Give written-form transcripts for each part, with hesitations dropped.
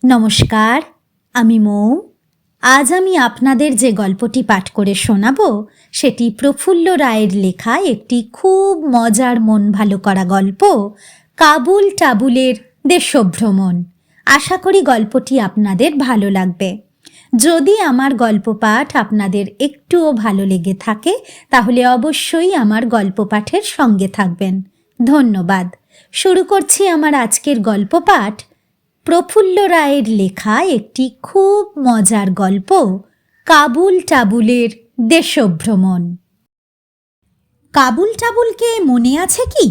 নমস্কার, আমি মৌ। আজ আমি আপনাদের যে গল্পটি পাঠ করে শোনাব সেটি প্রফুল্ল রায়ের লেখা একটি খুব মজার মন ভালো করা গল্প, কাবুল টাবুলের দেশভ্রমণ। আশা করি গল্পটি আপনাদের ভালো লাগবে। যদি আমার গল্প পাঠ আপনাদের একটুও ভালো লেগে থাকে তাহলে অবশ্যই আমার গল্প পাঠের সঙ্গে থাকবেন। ধন্যবাদ। শুরু করছি আমার আজকের গল্প পাঠ, প্রফুল্ল রায়ের লেখা একটি খুব মজার গল্প, কাবুল টাবুলের দেশভ্রমণ। কাবুল টাবুলকে মনে আছে কি?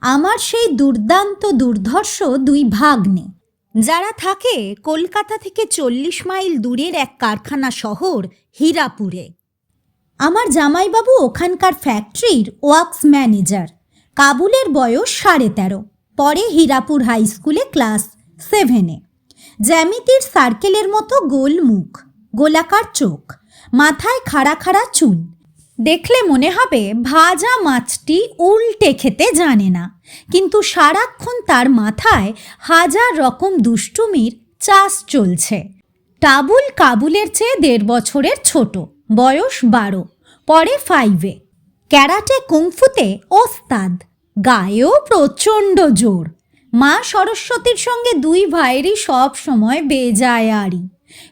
আমার সেই দুর্দান্ত দুর্ধর্ষ দুই ভাগ্নে, যারা থাকে কলকাতা থেকে 40 মাইল দূরের এক কারখানা শহর হীরাপুরে। আমার জামাইবাবু ওখানকার ফ্যাক্টরির ওয়ার্কস ম্যানেজার। কাবুলের বয়স 13.5, পরে হীরাপুর হাই স্কুলে ক্লাস 7-এ। জ্যামিতির সার্কেলের মতো গোল মুখ, গোলাকার চোখ, মাথায় খাড়া খাড়া চুল। দেখলে মনে হবে ভাজা মাছটি উল্টে খেতে জানে না, কিন্তু সারাক্ষণ তার মাথায় হাজার রকম দুষ্টুমির চাষ চলছে। টাবুল কাবুলের চেয়ে 1.5 বছরের ছোট, বয়স 12, পরে 5-এ। ক্যারাটে কুংফুতে ওস্তাদ, গায়েও প্রচণ্ড জোর। মা সরস্বতীর সঙ্গে দুই ভাইয়েরই সব সময় বেজায় আড়ি।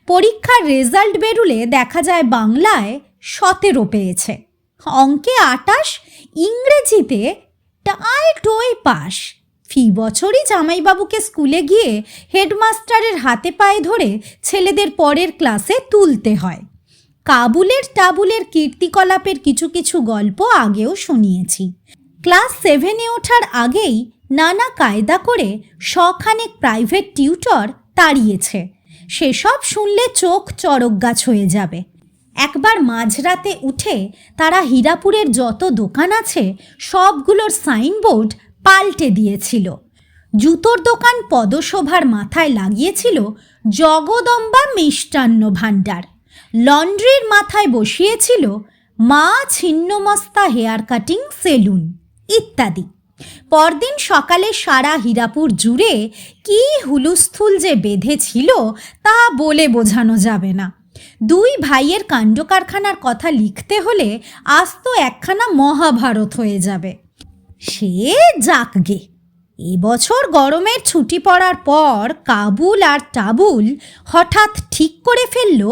পরীক্ষার রেজাল্ট বেরুলে দেখা যায় বাংলায় 17 পেয়েছে, অঙ্কে 28, ইংরেজিতে টায় টোয় পাস। ফি বছরই জামাইবাবুকে স্কুলে গিয়ে হেডমাস্টারের হাতে পায়ে ধরে ছেলেদের পরের ক্লাসে তুলতে হয়। কাবুলের টাবুলের কীর্তিকলাপের কিছু কিছু গল্প আগেও শুনিয়েছি। ক্লাস 7-এ ওঠার আগেই নানা কায়দা করে শখানেক প্রাইভেট টিউটর তাড়িয়েছে। সেসব শুনলে চোখ চড়ক গাছ হয়ে যাবে। একবার মাঝরাতে উঠে তারা হীরাপুরের যত দোকান আছে সবগুলোর সাইনবোর্ড পাল্টে দিয়েছিল। জুতোর দোকান পদশোভার মাথায় লাগিয়েছিল জগদম্বা মিষ্টান্ন ভাণ্ডার। লন্ড্রির মাথায় বসিয়েছিল মা ছিন্নমস্তা হেয়ার কাটিং সেলুন ইত্যাদি। পরদিন সকালে সারা হীরাপুর জুড়ে কি হুলুস্থুল যে বেঁধেছিল তা বলে বোঝানো যাবে না। দুই ভাইয়ের কাণ্ড কারখানার কথা লিখতে হলে আজ তো একখানা মহাভারত হয়ে যাবে। সে যাকগে, এবছর গরমের ছুটি পড়ার পর কাবুল আর টাবুল হঠাৎ ঠিক করে ফেলল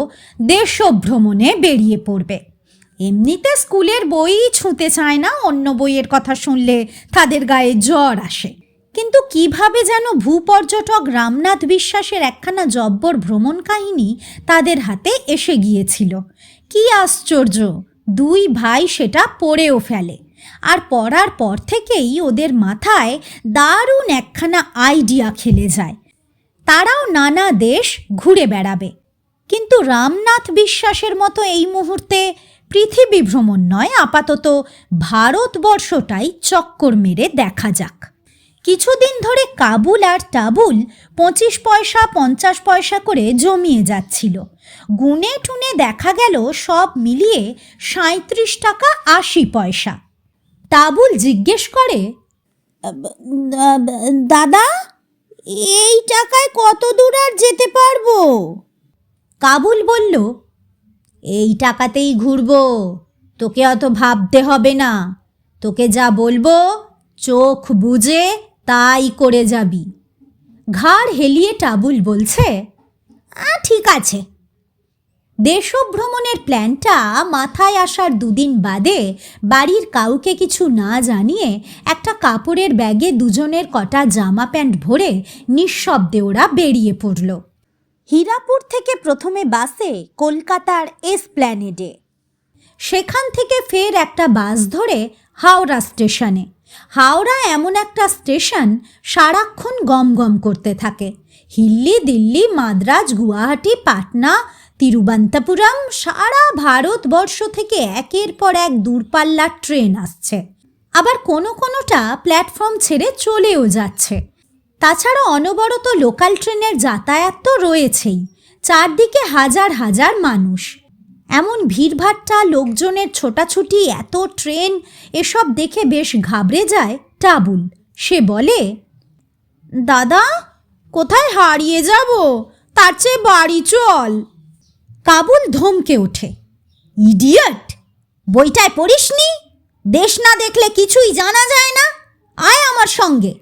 দেশভ্রমণে বেরিয়ে পড়বে। এমনিতে স্কুলের বই ছুঁতে চায় না, অন্য বইয়ের কথা শুনলে তাদের গায়ে জ্বর আসে। কিন্তু কিভাবে যেন ভূপর্যটক রামনাথ বিশ্বাসের একখানা জব্বর ভ্রমণ কাহিনী তাদের হাতে এসে গিয়েছিল। কি আশ্চর্য, দুই ভাই সেটা পড়েও ফেলে। আর পড়ার পর থেকেই ওদের মাথায় দারুণ একখানা আইডিয়া খেলে যায়। তারাও নানা দেশ ঘুরে বেড়াবে। কিন্তু রামনাথ বিশ্বাসের মতো এই মুহূর্তে পৃথিবী ভ্রমণ নয়, আপাতত ভারতবর্ষটাই চক্কর মেরে দেখা যাক। কিছুদিন ধরে কাবুল আর টাবুল 25 পয়সা 50 পয়সা করে জমিয়ে যাচ্ছিল। গুনে টুনে দেখা গেল সব মিলিয়ে 37 টাকা 80 পয়সা। টাবুল জিজ্ঞেস করে, দাদা, এই টাকায় কত দূর আর যেতে পারবো? কাবুল বলল, এই টাকাতেই ঘুরবো, তোকে অত ভাবতে হবে না। তোকে যা বলবো চোখ বুজে তাই করে যাবি। ঘাড় হেলিয়ে টাবুল বলছে, ঠিক আছে। দেশভ্রমণের প্ল্যানটা মাথায় আসার 2 দিন বাদে বাড়ির কাউকে কিছু না জানিয়ে একটা কাপড়ের ব্যাগে দুজনের কটা জামা প্যান্ট ভরে নিঃশব্দে ওরা বেরিয়ে পড়ল। হীরাপুর থেকে প্রথমে বাসে কলকাতার এসপ্ল্যানেডে, সেখান থেকে ফের একটা বাস ধরে হাওড়া স্টেশনে। হাওড়া এমন একটা স্টেশন সারাক্ষণ গম গম করতে থাকে। হিল্লি, দিল্লি, মাদ্রাজ, গুয়াহাটি, পাটনা, তিরুবন্তপুরম, সারা ভারতবর্ষ থেকে একের পর এক দূরপাল্লার ট্রেন আসছে। আবার কোনো কোনোটা প্ল্যাটফর্ম ছেড়ে চলেও যাচ্ছে। তাছাড়া অনবরত লোকাল ট্রেনের যাতায়াত তো রয়েছেই। চারদিকে হাজার হাজার মানুষ। এমন ভিড়ভাট্টা, লোকজনের ছোটাছুটি, এত ট্রেন, এসব দেখে বেশ ঘাবড়ে যায় টাবুল। সে বলে, দাদা, কোথায় হারিয়ে যাব? তার চেয়ে বাড়ি চল। কাবুল ধমকে ওঠে, ইডিয়ট, বইটায় পড়িসনি? দেশ না দেখলে কিছুই জানা যায় না, আয় আমার সঙ্গে।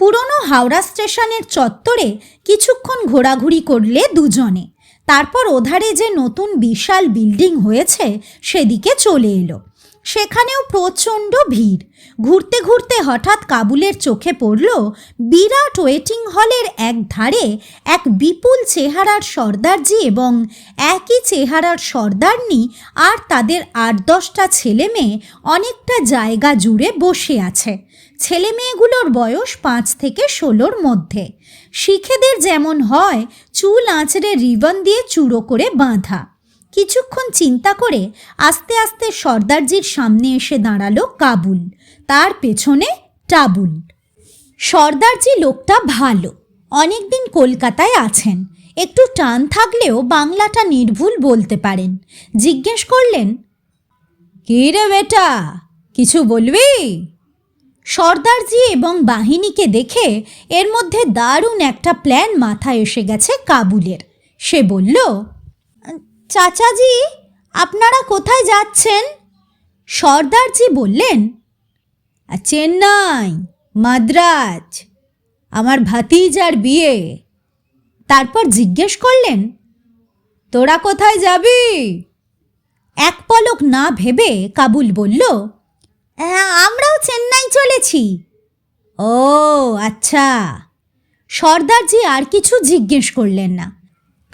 পুরনো হাওড়া স্টেশনের চত্বরে কিছুক্ষণ ঘোরাঘুরি করলে দুজনে, তারপর ওধারে যে নতুন বিশাল বিল্ডিং হয়েছে সেদিকে চলে এলো। সেখানেও প্রচণ্ড ভিড়। ঘুরতে ঘুরতে হঠাৎ কাবুলের চোখে পড়ল বিরাট ওয়েটিং হলের এক ধারে এক বিপুল চেহারার সর্দারজি এবং একই চেহারার সর্দারনি আর তাদের ৮-১০টা ছেলে মেয়ে অনেকটা জায়গা জুড়ে বসে আছে। ছেলে মেয়েগুলোর বয়স ৫ থেকে ১৬র মধ্যে। শিখেদের যেমন হয় চুল আঁচড়ে রিবন দিয়ে চূড়ো করে বাঁধা। কিছুক্ষণ চিন্তা করে আস্তে আস্তে সর্দারজির সামনে এসে দাঁড়ালো কাবুল, তার পেছনে টাবুল। সর্দারজি লোকটা ভালো, অনেকদিন কলকাতায় আছেন, একটু টান থাকলেও বাংলাটা নির্ভুল বলতে পারেন। জিজ্ঞেস করলেন, কী রে বেটা, কিছু বলবি? সর্দারজি এবং বাহিনীকে দেখে এর মধ্যে দারুণ একটা প্ল্যান মাথায় এসে গেছে কাবুলের। সে বলল, চাচাজি, আপনারা কোথায় যাচ্ছেন? সর্দারজি বললেন, চেন্নাই, মাদ্রাজ, আমার ভাতিজার বিয়ে। তারপর জিজ্ঞেস করলেন, তোরা কোথায় যাবি? এক পলক না ভেবে কাবুল বলল, আমরাও চেন্নাই চলেছি। ও আচ্ছা। সর্দারজি আর কিছু জিজ্ঞেস করলেন না।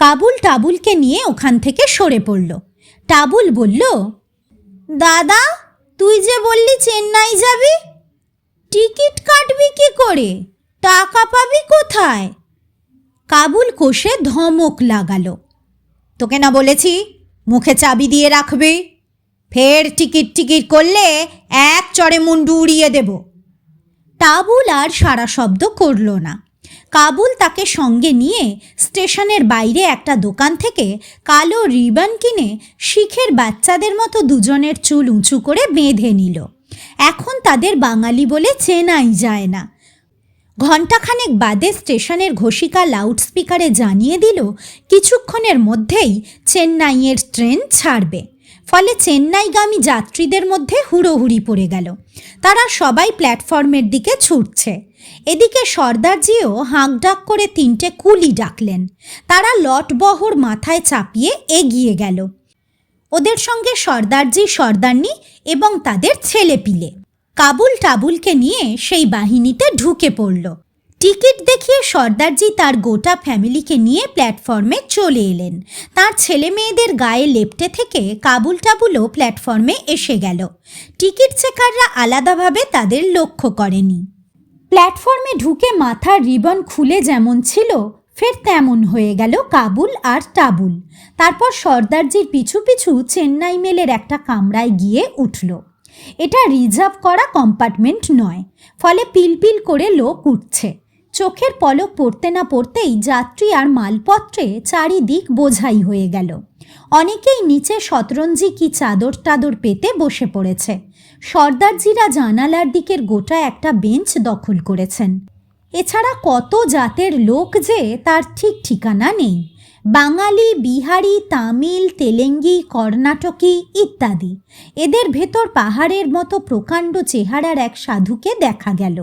কাবুল টাবুলকে নিয়ে ওখান থেকে সরে পড়ল। টাবুল বলল, দাদা, তুই যে বললি চেন্নাই যাবি, টিকিট কাটবি কি করে? টাকা পাবি কোথায়? কাবুল কষে ধমক লাগালো, তোকে না বলেছি মুখে চাবি দিয়ে রাখবি? ফের টিকিট করলে এক চড়ে মুন্ডু উড়িয়ে দেব। টাবুল আর সারা শব্দ করল না। কাবুল তাকে সঙ্গে নিয়ে স্টেশনের বাইরে একটা দোকান থেকে কালো রিবন কিনে শিখের বাচ্চাদের মতো দুজনের চুল উঁচু করে বেঁধে নিল। এখন তাদের বাঙালি বলে চেনাই যায় না। ঘণ্টাখানেক বাদে স্টেশনের ঘোষিকা লাউডস্পিকারে জানিয়ে দিল কিছুক্ষণের মধ্যেই চেন্নাইয়ের ট্রেন ছাড়বে। ফলে চেন্নাইগামী যাত্রীদের মধ্যে হুড়োহুড়ি পড়ে গেল। তারা সবাই প্ল্যাটফর্মের দিকে ছুটছে। এদিকে সর্দারজিও হাঁকডাক করে 3টে কুলি ডাকলেন। তারা লটবহর মাথায় চাপিয়ে এগিয়ে গেল। ওদের সঙ্গে সর্দারজি, সর্দারনি এবং তাদের ছেলেপিলে। কাবুল টাবুলকে নিয়ে সেই বাহিনীতে ঢুকে পড়ল। টিকিট দেখিয়ে সর্দারজি তার গোটা ফ্যামিলিকে নিয়ে প্ল্যাটফর্মে চলে এলেন। তার ছেলে মেয়েদের গায়ে লেপ্টে থেকে কাবুল টাবুলও প্ল্যাটফর্মে এসে গেল। টিকিট চেকাররা আলাদাভাবে তাদের লক্ষ্য করেনি। প্ল্যাটফর্মে ঢুকে মাথার রিবন খুলে যেমন ছিল ফের তেমন হয়ে গেল কাবুল আর টাবুল। তারপর সর্দারজির পিছু পিছু চেন্নাই মেলের একটা কামরায় গিয়ে উঠল। এটা রিজার্ভ করা কম্পার্টমেন্ট নয়, ফলে পিলপিল করে লোক উঠছে। চোখের পলক পড়তে না পড়তেই যাত্রী আর মালপত্রে চারিদিক বোঝাই হয়ে গেল। অনেকেই নিচে শতরঞ্জি কি চাদর টাদর পেতে বসে পড়েছে। সর্দারজিরা জানালার দিকের গোটা একটা বেঞ্চ দখল করেছেন। এছাড়া কত জাতের লোক যে তার ঠিক ঠিকানা নেই। বাঙালি, বিহারি, তামিল, তেলেঙ্গি, কর্ণাটকি ইত্যাদি। এদের ভেতর পাহাড়ের মতো প্রকাণ্ড চেহারার এক সাধুকে দেখা গেল।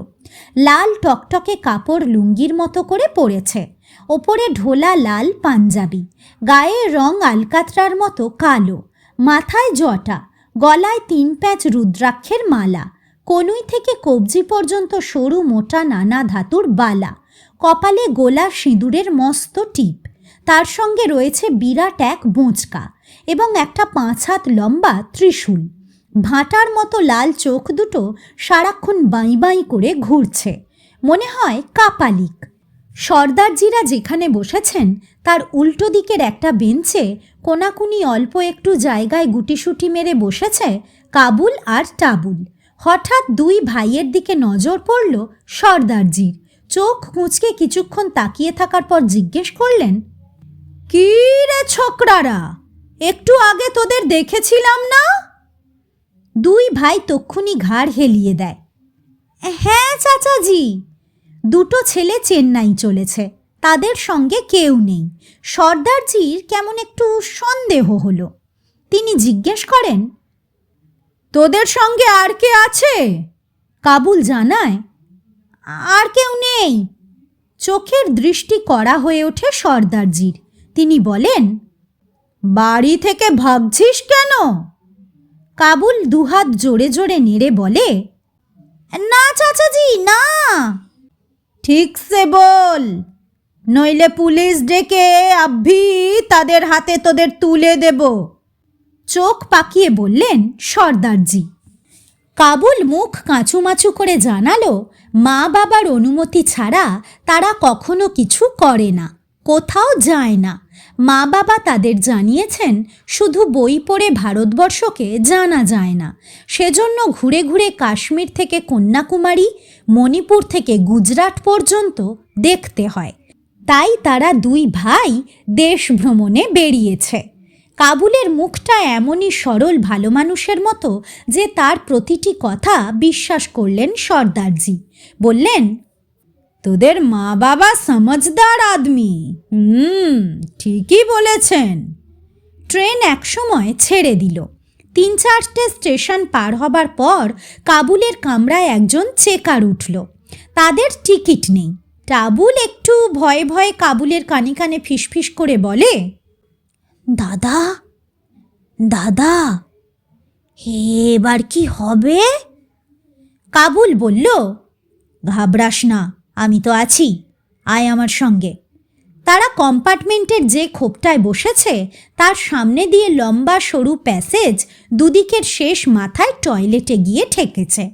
লাল টকটকে কাপড় লুঙ্গির মতো করে পরেছে, ওপরে ঢোলা লাল পাঞ্জাবি, গায়ে রং আলকাতরার মতো কালো, মাথায় জটা, গলায় 3 প্যাচ রুদ্রাক্ষের মালা, কনুই থেকে কবজি পর্যন্ত সরু মোটা নানা ধাতুর বালা, কপালে গোলা সিঁদুরের মস্ত টিপ। তার সঙ্গে রয়েছে বিরাট এক বোঁচকা এবং একটা 5 হাত লম্বা ত্রিশূল। ভাঁটার মতো লাল চোখ দুটো সারাক্ষণ বাঁই বাঁই করে ঘুরছে, মনে হয় কাপালিক। সর্দারজিরা যেখানে বসেছেন তার উল্টো দিকের একটা বেঞ্চে কোনাকুনি অল্প একটু জায়গায় গুটিসুটি মেরে বসেছে কাবুল আর টাবুল। হঠাৎ 2 ভাইয়ের দিকে নজর পড়ল সর্দারজির। চোখ কুঁচকে কিছুক্ষণ তাকিয়ে থাকার পর জিজ্ঞেস করলেন, কি রে ছোকরারা, একটু আগে তোদের দেখেছিলাম না? 2 ভাই তক্ষুনি ঘাড় হেলিয়ে দেয়। হ্যাঁ চাচাজি। 2টো ছেলে চেন্নাই চলেছে, তাদের সঙ্গে কেউ নেই। সর্দারজির কেমন একটু সন্দেহ হলো। তিনি জিজ্ঞেস করেন, তোদের সঙ্গে আর কে আছে? কাবুল জানায়, আর কেউ নেই। চোখের দৃষ্টি কড়া হয়ে ওঠে সর্দারজির। তিনি বলেন, বাড়ি থেকে ভাগছিস কেন? কাবুল দুহাত জোরে জোরে নেড়ে বলে, না চাচাজি, না। ঠিক সে বল, নইলে পুলিশ ডেকে আব্বি তাদের হাতে তোদের তুলে দেব। চোখ পাকিয়ে বললেন সর্দারজি। কাবুল মুখ কাঁচুমাচু করে জানালো, মা বাবার অনুমতি ছাড়া তারা কখনো কিছু করে না, কোথাও যায় না। মা বাবা তাদের জানিয়েছেন শুধু বই পড়ে ভারতবর্ষকে জানা যায় না, সেজন্য ঘুরে ঘুরে কাশ্মীর থেকে কন্যাকুমারী, মণিপুর থেকে গুজরাট পর্যন্ত দেখতে হয়। তাই তারা দুই ভাই দেশ ভ্রমণে বেরিয়েছে। কাবুলের মুখটা এমনই সরল ভালো মানুষের মতো যে তার প্রতিটি কথা বিশ্বাস করলেন সর্দারজি। বললেন, তোদের মা বাবা সমঝদার আদমি। ঠিকই বলেছেন। ট্রেন একসময় ছেড়ে দিল। 3-4টে স্টেশন পার হবার পর কাবুলের কামরায় একজন চেকার উঠল। তাদের টিকিট নেই। কাবুল একটু ভয়ে ভয়ে কাবুলের কানে কানে ফিসফিস করে বলে, দাদা দাদা, এবার কি হবে? কাবুল বলল, ঘাবড়াস না, আমি তো আছি, আয় আমার সঙ্গে। তারা কম্পার্টমেন্টের যে খোপটায় বসেছে তার সামনে দিয়ে লম্বা সরু প্যাসেজ, দুদিকের শেষ মাথায় টয়লেটে গিয়ে ঠেকেছে।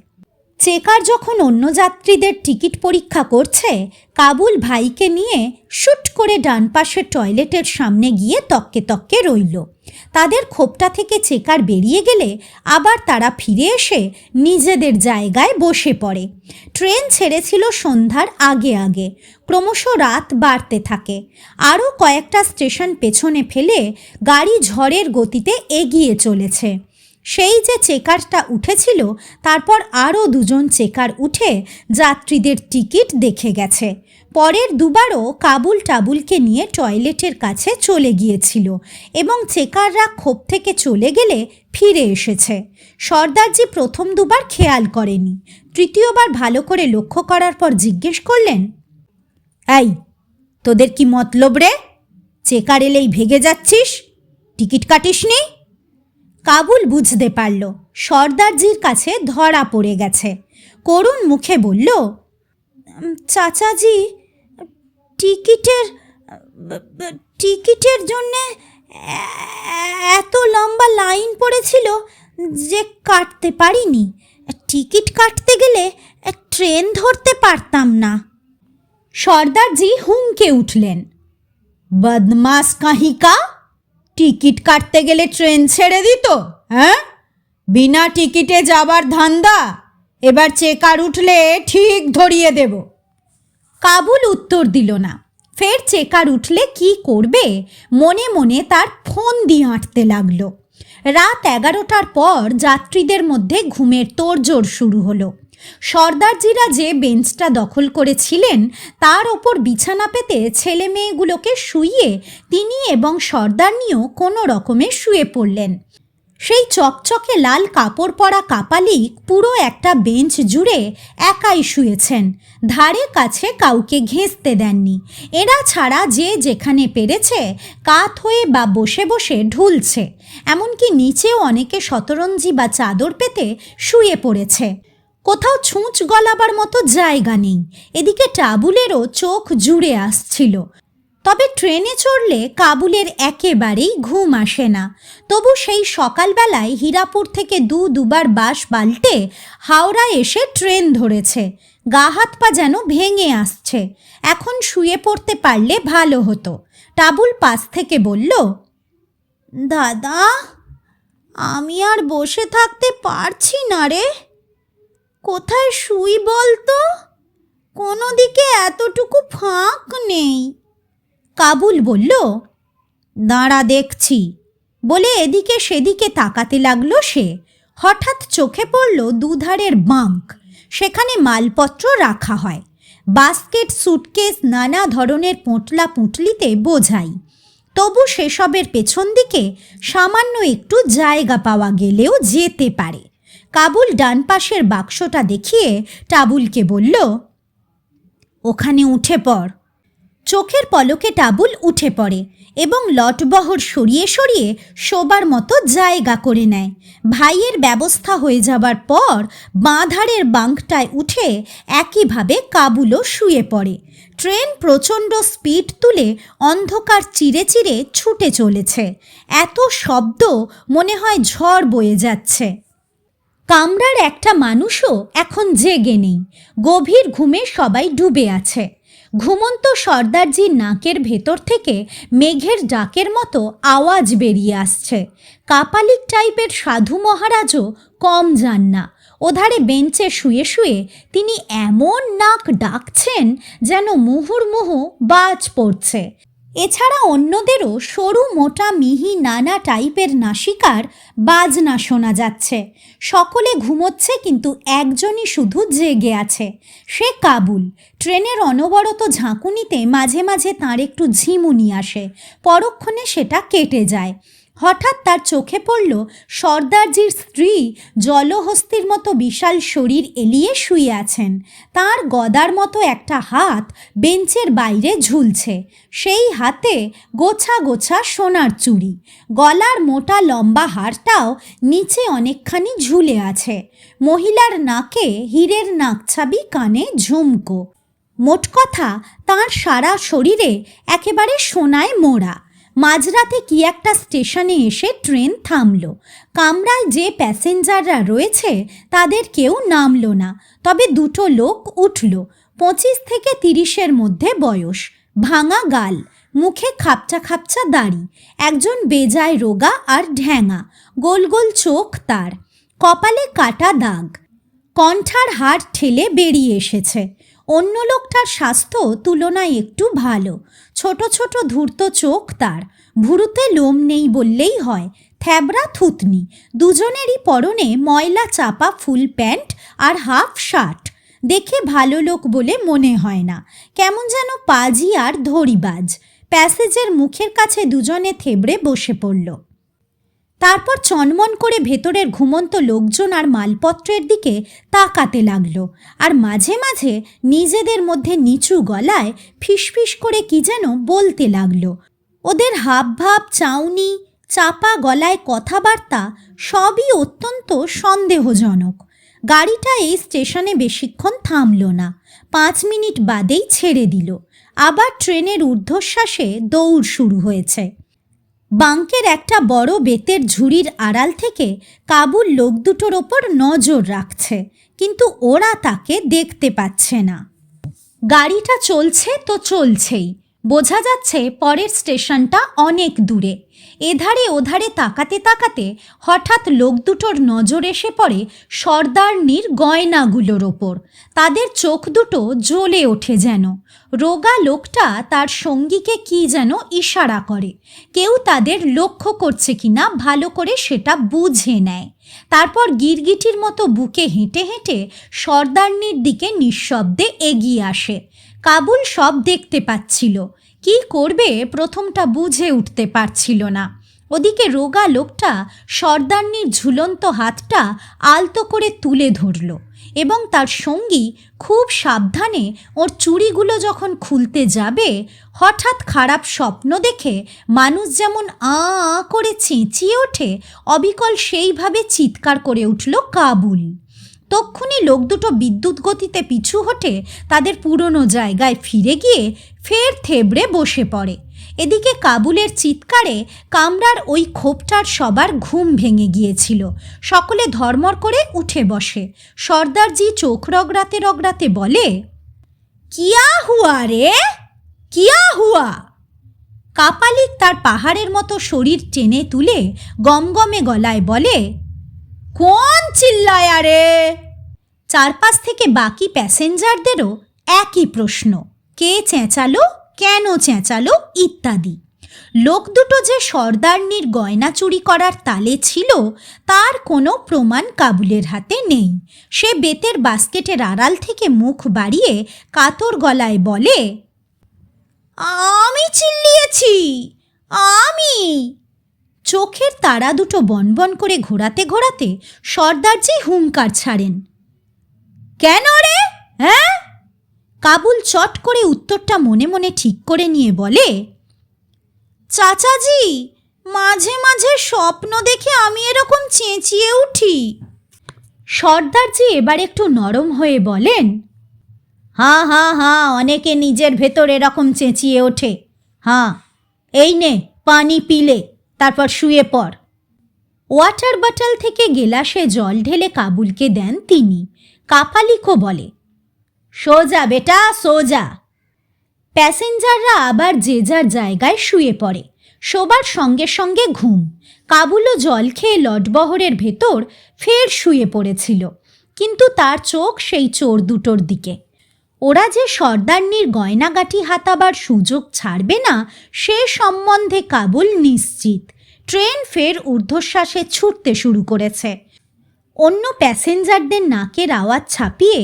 চেকার যখন অন্য যাত্রীদের টিকিট পরীক্ষা করছে, কাবুল ভাইকে নিয়ে শুট করে ডান পাশের টয়লেটের সামনে গিয়ে তককে তককে রইল। তাদের খোপটা থেকে চেকার বেরিয়ে গেলে আবার তারা ফিরে এসে নিজেদের জায়গায় বসে পড়ে। ট্রেন ছেড়েছিল সন্ধ্যার আগে আগে। ক্রমশ রাত বাড়তে থাকে। আরও কয়েকটা স্টেশন পেছনে ফেলে গাড়ি ঝড়ের গতিতে এগিয়ে চলেছে। সেই যে চেকারটা উঠেছিল, তারপর আরও দুজন চেকার উঠে যাত্রীদের টিকিট দেখে গেছে। পরের দুবারও কাবুল টাবুলকে নিয়ে টয়লেটের কাছে চলে গিয়েছিল এবং চেকাররা খোপ থেকে চলে গেলে ফিরে এসেছে। সর্দারজি প্রথম দুবার খেয়াল করেনি। তৃতীয়বার ভালো করে লক্ষ্য করার পর জিজ্ঞেস করলেন, এই, তোদের কি মতলব রে? চেকার এলেই ভেগে যাচ্ছিস, টিকিট কাটিসনি? কাবুল বুঝতে পারল সর্দারজির কাছে ধরা পড়ে গেছে। করুণ মুখে বলল, চাচাজি, টিকিটের জন্যে এত লম্বা লাইন পড়েছিল যে কাটতে পারিনি। টিকিট কাটতে গেলে ট্রেন ধরতে পারতাম না। সর্দারজি হুমকে উঠলেন, বদমাস কাহিকা, টিকিট কাটতে গেলে ট্রেন ছেড়ে দিত? হ্যাঁ, বিনা টিকিটে যাবার ধান্দা? এবার চেকার উঠলে ঠিক ধরিয়ে দেব। কাবুল উত্তর দিল না। ফের চেকার উঠলে কি করবে মনে মনে তার ফোন দিয়ে আঁটতে লাগলো। রাত 11টার পর যাত্রীদের মধ্যে ঘুমের তোড়জোড় শুরু হলো। সর্দারজিরা যে বেঞ্চটা দখল করেছিলেন তার ওপর বিছানা পেতে ছেলে মেয়েগুলোকে শুইয়ে তিনি এবং সর্দারনিও কোনো রকমে শুয়ে পড়লেন। সেই চকচকে লাল কাপড় পরা কাপালিক পুরো একটা বেঞ্চ জুড়ে একাই শুয়েছেন, ধারে কাছে কাউকে ঘেঁষতে দেননি। এরা ছাড়া যে যেখানে পেরেছে কাত হয়ে বা বসে বসে ঢুলছে। এমনকি নিচেও অনেকে শতরঞ্জি বা চাদর পেতে শুয়ে পড়েছে। কোথাও ছুঁচ গলাবার মতো জায়গা নেই। এদিকে টাবুলেরও চোখ জুড়ে আসছিল। তবে ট্রেনে চড়লে কাবুলের একেবারেই ঘুম আসে না। তবু সেই সকালবেলায় হীরাপুর থেকে দুবার বাস পাল্টে হাওড়া এসে ট্রেন ধরেছে। গা হাত পা যেন ভেঙে আসছে। এখন শুয়ে পড়তে পারলে ভালো হতো। টাবুল পাশ থেকে বলল, দাদা, আমি আর বসে থাকতে পারছি না রে। কোথায় শুই বলতো? কোনো দিকে এতটুকু ফাঁক নেই। কাবুল বলল, দাঁড়া দেখছি, বলে এদিকে সেদিকে তাকাতে লাগলো সে। হঠাৎ চোখে পড়ল দুধারের বাঙ্ক। সেখানে মালপত্র রাখা হয়। বাস্কেট, সুটকেস, নানা ধরনের পোঁটলা পুঁটলিতে বোঝাই। তবু সেসবের পেছন দিকে সামান্য একটু জায়গা পাওয়া গেলেও যেতে পারে। কাবুল ডান পাশের বাক্সটা দেখিয়ে টাবুলকে বলল, ওখানে উঠে পড়। চোখের পলকে টাবুল উঠে পড়ে এবং লটবহর সরিয়ে সরিয়ে শোবার মতো জায়গা করে নেয়। ভাইয়ের ব্যবস্থা হয়ে যাবার পর বাঁধারের বাঙ্কটায় উঠে একইভাবে কাবুলও শুয়ে পড়ে। ট্রেন প্রচণ্ড স্পিড তুলে অন্ধকার চিরে চিরে ছুটে চলেছে। এত শব্দ, মনে হয় ঝড় বয়ে যাচ্ছে। কামরার একটা মানুষও এখন জেগে নেই। গভীর ঘুমে সবাই ডুবে আছে। ঘুমন্ত সর্দারজির নাকের ভেতর থেকে মেঘের ডাকের মতো আওয়াজ বেরিয়ে আসছে। কাপালিক টাইপের সাধু মহারাজও কম যান না। ওধারে বেঞ্চে শুয়ে শুয়ে তিনি এমন নাক ডাকছেন যেন মুহুর্মুহু বাজ পড়ছে। এছাড়া অন্যদেরও সরু মোটা মিহি নানা টাইপের নাসিকার বাজনা শোনা যাচ্ছে। সকলে ঘুমোচ্ছে, কিন্তু একজনই শুধু জেগে আছে, সে কাবুল। ট্রেনের অনবরত ঝাঁকুনিতে মাঝে মাঝে তাঁর একটু ঝিমুনি আসে, পরক্ষণে সেটা কেটে যায়। হঠাৎ তার চোখে পড়ল সর্দারজির স্ত্রী জলহস্তির মতো বিশাল শরীর এলিয়ে শুয়ে আছেন। তার গদার মতো একটা হাত বেঞ্চের বাইরে ঝুলছে। সেই হাতে গোছা গোছা সোনার চুড়ি। গলার মোটা লম্বা হারটাও নিচে অনেকখানি ঝুলে আছে। মহিলার নাকে হীরের নাকছাবি, কানে ঝুমকো। মোট কথা, তাঁর সারা শরীরে একেবারে সোনায় মোড়া। মাঝরাতে কি একটা স্টেশনে এসে ট্রেন থামল। কামরায় যে প্যাসেঞ্জাররা রয়েছে তাদের কেউ নামল না, তবে দুটো লোক উঠল। 25 থেকে 30-এর মধ্যে বয়স, ভাঙা গাল, মুখে খাপচা খাপচা দাড়ি। একজন বেজায় রোগা আর ঢ্যাঙা, গোল গোল চোখ তার, কপালে কাটা দাগ, কণ্ঠার হাড় ঠেলে বেরিয়ে এসেছে। অন্য লোকটার স্বাস্থ্য তুলনায় একটু ভালো। ছোট ছোট ধূর্ত চোখ তার, ভুরুতে লোম নেই বললেই হয়, থ্যাবড়া থুতনি। দুজনেরই পরনে ময়লা চাপা ফুল প্যান্ট আর হাফ শার্ট। দেখে ভালো লোক বলে মনে হয় না, কেমন যেন পাজি আর ধরিবাজ। প্যাসেজের মুখের কাছে দুজনে থেবড়ে বসে পড়ল। তারপর চনমন করে ভেতরের ঘুমন্ত লোকজন আর মালপত্রের দিকে তাকাতে লাগলো, আর মাঝে মাঝে নিজেদের মধ্যে নিচু গলায় ফিসফিস করে কি যেন বলতে লাগলো। ওদের হাবভাব, চাউনি, চাপা গলায় কথাবার্তা সবই অত্যন্ত সন্দেহজনক। গাড়িটা এই স্টেশনে বেশিক্ষণ থামল না। 5 মিনিট বাদেই ছেড়ে দিল। আবার ট্রেনের ঊর্ধ্বশ্বাসে দৌড় শুরু হয়েছে। বাঙ্কের একটা বড় বেতের ঝুড়ির আড়াল থেকে কাবুল লোক দুটোর ওপর নজর রাখছে, কিন্তু ওরা তাকে দেখতে পাচ্ছে না। গাড়িটা চলছে তো চলছেই, বোঝা যাচ্ছে পরের স্টেশনটা অনেক দূরে। এধারে ওধারে তাকাতে তাকাতে হঠাৎ লোক দুটোর নজর এসে পড়ে সর্দারনির গয়নাগুলোর ওপর। তাদের চোখ দুটো জ্বলে ওঠে যেন। রোগা লোকটা তার সঙ্গীকে কি যেন ইশারা করে। কেউ তাদের লক্ষ্য করছে কিনা ভালো করে সেটা বুঝে নেয়। তারপর গিরগিটির মতো বুকে হেঁটে হেঁটে সর্দারনির দিকে নিঃশব্দে এগিয়ে আসে। কাবুল সব দেখতে পাচ্ছিল, কি করবে প্রথমটা বুঝে উঠতে পারছিল না। ওদিকে রোগা লোকটা সর্দারনির ঝুলন্ত হাতটা আলতো করে তুলে ধরল এবং তার সঙ্গী খুব সাবধানে ওর চুড়িগুলো যখন খুলতে যাবে, হঠাৎ খারাপ স্বপ্ন দেখে মানুষ যেমন আ আ করে চেঁচিয়ে ওঠে, অবিকল সেইভাবে চিৎকার করে উঠল কাবুল। তক্ষুনি লোক দুটো বিদ্যুৎ গতিতে পিছু হটে তাদের পুরনো জায়গায় ফিরে গিয়ে ফের থেবড়ে বসে পড়ে। এদিকে কাবুলের চিৎকারে কামরার ওই খোপটার সবার ঘুম ভেঙে গিয়েছিল। সকলে ধর্মর করে উঠে বসে। সর্দারজি চোখ রগড়াতে রগড়াতে বলে, কিয়া হুয়া রে, কিয়া হুয়া? কাপালিক তার পাহাড়ের মতো শরীর টেনে তুলে গমগমে গলায় বলে, কোন চিল্লায়া রে? চারপাশ থেকে বাকি প্যাসেঞ্জারদেরও একই প্রশ্ন, কে চেঁচালো, কেন চেঁচালো ইত্যাদি। লোক দুটো যে সর্দারনির গয়না চুরি করার তালে ছিল তার কোনো প্রমাণ কাবুলের হাতে নেই। সে বেতের বাস্কেটের আড়াল থেকে মুখ বাড়িয়ে কাতর গলায় বলে, আমি চিল্লিয়েছি, আমি। চোখের তারা দুটো বনবন করে ঘোরাতে ঘোরাতে সর্দারজি হুঙ্কার ছাড়েন, কেন রে, হ্যাঁ? কাবুল চট করে উত্তরটা মনে মনে ঠিক করে নিয়ে বলে, চাচাজি, মাঝে মাঝে স্বপ্ন দেখে আমি এরকম চেঁচিয়ে উঠি। সর্দারজি এবার একটু নরম হয়ে বলেন, হাঁ হাঁ হাঁ, অনেকে নিজের ভেতর এরকম চেঁচিয়ে ওঠে। হাঁ, এই নে পানি পিলে, তারপর শুয়ে পড়। ওয়াটার বটল থেকে গেলাসে জল ঢেলে কাবুলকে দেন তিনি। কাপালিকও বলে, সোজা বেটা সোজা। প্যাসেঞ্জাররা আবার যে যার জায়গায় শুয়ে পড়ে। শোবার সঙ্গে সঙ্গে ঘুম। কাবুলও জল খেয়ে লটবহরের ভেতর ফের শুয়ে পড়েছিল, কিন্তু তার চোখ সেই চোর দুটোর দিকে। ওরা যে সর্দারনির গয়নাগাটি হাতাবার সুযোগ ছাড়বে না সে সম্বন্ধে কাবুল নিশ্চিত। ট্রেন ফের ঊর্ধ্বশ্বাসে ছুটতে শুরু করেছে। অন্য প্যাসেঞ্জারদের নাকের আওয়াজ ছাপিয়ে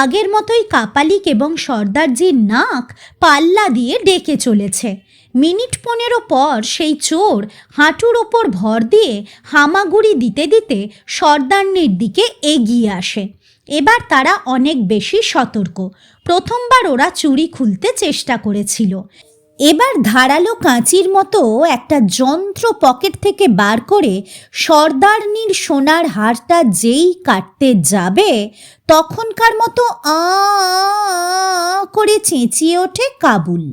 আগের মতোই কাপালিক এবং সর্দারজির নাক পাল্লা দিয়ে ডেকে চলেছে। মিনিট 15 পর সেই চোর হাঁটুর ওপর ভর দিয়ে হামাগুড়ি দিতে দিতে সর্দারনির দিকে এগিয়ে আসে। এবার তারা অনেক বেশি সতর্ক। প্রথমবার ওরা চুরি খুলতে চেষ্টা করেছিল, এবার ধারালো কাঁচির মতো একটা যন্ত্র পকেট থেকে বার করে সর্দারনির সোনার হারটা যেই কাটতে যাবে তখনকার মতো আ করে চেঁচিয়ে ওঠে কাবুল।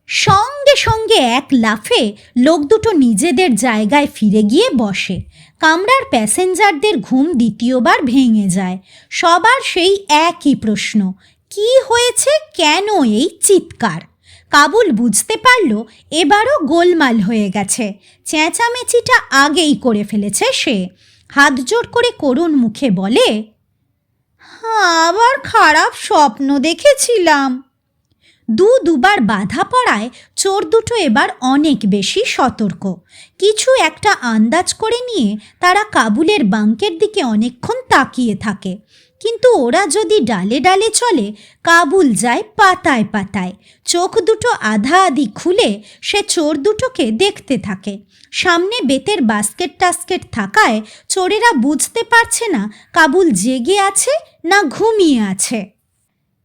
সঙ্গে সঙ্গে এক লাফে লোক দুটো নিজেদের জায়গায় ফিরে গিয়ে বসে। কামরার প্যাসেঞ্জারদের ঘুম দ্বিতীয়বার ভেঙে যায়। সবার সেই একই প্রশ্ন, কি হয়েছে, কেন এই চিৎকার? কাবুল বুঝতে পারল এবারও গোলমাল হয়ে গেছে। চেঁচামেচিটা আগেই করে ফেলেছে সে। হাত জোড় করে করুণ মুখে বলে, আবার খারাপ স্বপ্ন দেখেছিলাম। দুবার বাধা পড়ায় চোর দুটো এবার অনেক বেশি সতর্ক। কিছু একটা আন্দাজ করে নিয়ে তারা কাবুলের বাঙ্কের দিকে অনেকক্ষণ তাকিয়ে থাকে, কিন্তু ওরা যদি ডালে ডালে চলে কাবুল যায় পাতায় পাতায়। চোখ দুটো আধা আধি খুলে সে চোর দুটোকে দেখতে থাকে। সামনে বেতের বাস্কেট টাস্কেট থাকায় চোরেরা বুঝতে পারছে না কাবুল জেগে আছে না ঘুমিয়ে আছে।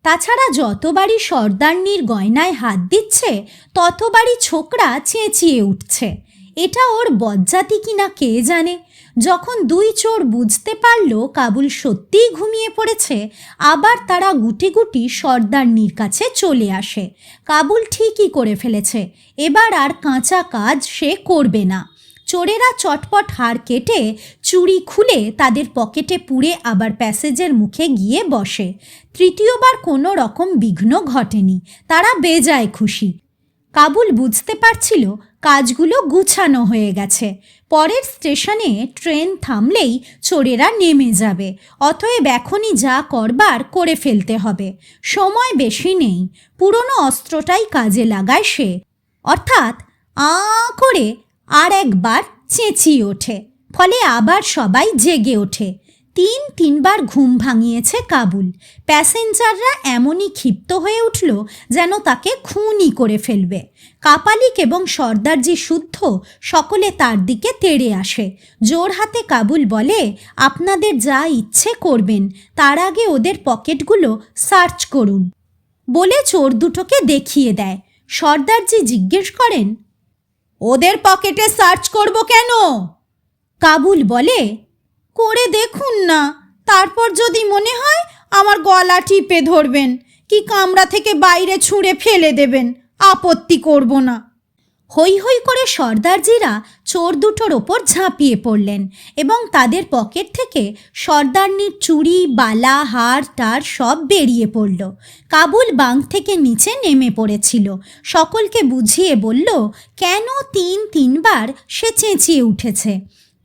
তাছাড়া যতবারই সর্দারনির গয়নায় হাত দিচ্ছে ততবারই ছোকরা চেঁচিয়ে উঠছে। এটা ওর বজ্জাতি কিনা কে জানে। যখন দুই চোর বুঝতে পারল কাবুল সত্যিই ঘুমিয়ে পড়েছে, আবার তারা গুটি গুটি সর্দারনির কাছে চলে আসে। কাবুল ঠিকই করে ফেলেছে, এবার আর কাঁচা কাজ সে করবে না। চোরেরা চটপট হাড় কেটে চুড়ি খুলে তাদের পকেটে পুরে আবার প্যাসেজের মুখে গিয়ে বসে। তৃতীয়বার কোনো রকম বিঘ্ন ঘটেনি, তারা বেজায় খুশি। কাবুল বুঝতে পারছিল কাজগুলো গুছানো হয়ে গেছে। পরের স্টেশনে ট্রেন থামলেই চোরেরা নেমে যাবে, অতএব এখনই যা করবার করে ফেলতে হবে। সময় বেশি নেই। পুরনো অস্ত্রটাই কাজে লাগায় সে, অর্থাৎ আ করে আর একবার চেঁচিয়ে ওঠে। ফলে আবার সবাই জেগে ওঠে। তিনবার ঘুম ভাঙিয়েছে কাবুল। প্যাসেঞ্জাররা এমনই ক্ষিপ্ত হয়ে উঠল যেন তাকে খুনই করে ফেলবে। কাপালিক এবং সর্দারজি শুদ্ধ সকলে তার দিকে তেড়ে আসে। জোর হাতে কাবুল বলে, আপনাদের যা ইচ্ছে করবেন, তার আগে ওদের পকেটগুলো সার্চ করুন। বলে চোর দুটোকে দেখিয়ে দেয়। সর্দারজি জিজ্ঞেস করেন, ওদের পকেটে সার্চ করব কেন? কাবুল বলে, করে দেখুন না, তারপর যদি মনে হয় আমার গলা টিপে ধরবেন কি কামরা থেকে বাইরে ছুঁড়ে ফেলে দেবেন, আপত্তি করব না। হৈ হৈ করে সর্দারজিরা চোর দুটোর ওপর ঝাঁপিয়ে পড়লেন এবং তাদের পকেট থেকে সর্দারনির চুড়ি, বালা, হার টার সব বেরিয়ে পড়ল। কাবুল বাঙ্ক থেকে নিচে নেমে পড়েছিল। সকলকে বুঝিয়ে বলল কেন তিনবার সে চেঁচিয়ে উঠেছে।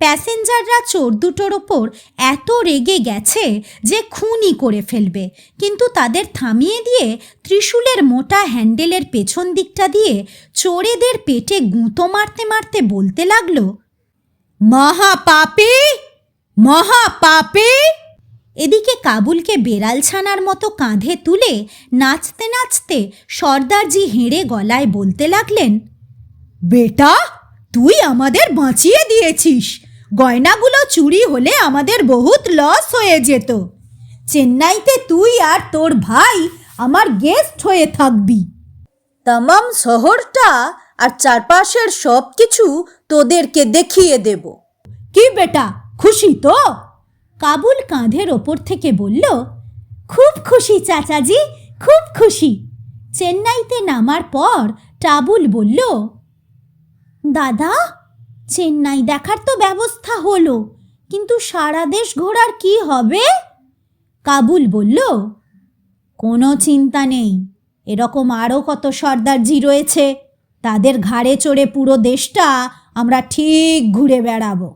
প্যাসেঞ্জাররা চোর দুটোর ওপর এত রেগে গেছে যে খুনই করে ফেলবে, কিন্তু তাদের থামিয়ে দিয়ে ত্রিশূলের মোটা হ্যান্ডেলের পেছন দিকটা দিয়ে চোরেদের পেটে গুঁতো মারতে মারতে বলতে লাগলো, মহাপাপী, মহাপাপী। এদিকে কাবুলকে বেড়াল ছানার মতো কাঁধে তুলে নাচতে নাচতে সর্দারজি হেঁড়ে গলায় বলতে লাগলেন, বেটা, তুই আমাদের বাঁচিয়ে দিয়েছিস। গয়নাগুলো চুরি হলে আমাদের বহুত লস হয়ে যেত। চেন্নাইতে তুই আর তোর ভাই আমার গেস্ট হয়ে থাকবি। তামাম শহরটা আর চারপাশের সব কিছু তোদেরকে দেখিয়ে দেব। কি বেটা, খুশি তো? কাবুল কাঁধের ওপর থেকে বলল, খুব খুশি চাচাজি, খুব খুশি। চেন্নাইতে নামার পর টাবুল বলল, দাদা, চেন্নাই দেখার তো ব্যবস্থা হলো, কিন্তু সারা দেশ ঘোরার কি হবে? কাবুল বলল, কোনো চিন্তা নেই, এরকম আরও কত সর্দারজি রয়েছে, তাদের ঘাড়ে চড়ে পুরো দেশটা আমরা ঠিক ঘুরে বেড়াবো।